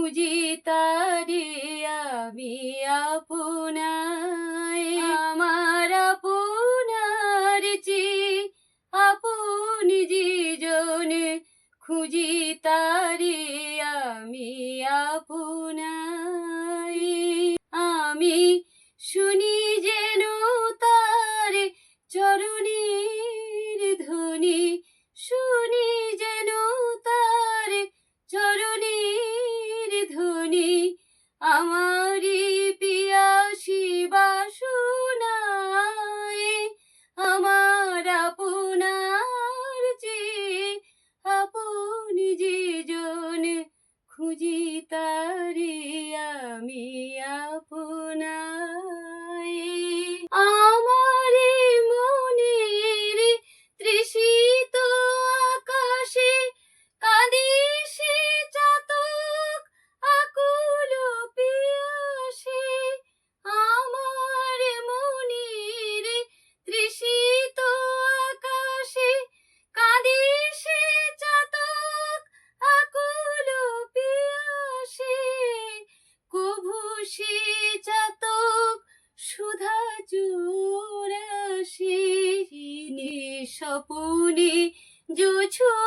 খুঁজি তারে আমি আপনায়। আমার আপনার চেয়ে আপন যেজন, খুঁজি তারে আমি আপনায়। আমি শুনি যেন তার চরণের ধ্বনি, শুনি যেন তার চরণের ধ্বনি। আমারি পিয়াসী বাসনায়, আমার আপনার চেয়ে আপন যেজন, খুঁজি তারে আমি আপনায়। আমার মনের তৃষিত আকাশে কাঁদে সে চাতক আকুল পিয়াসে। আমার মনের তৃষিত আকাশে কাঁদে সে চাতক আকুল পিয়াসে। কভু সে চাতক সুধা চুরাসে, স্বপনে জোছর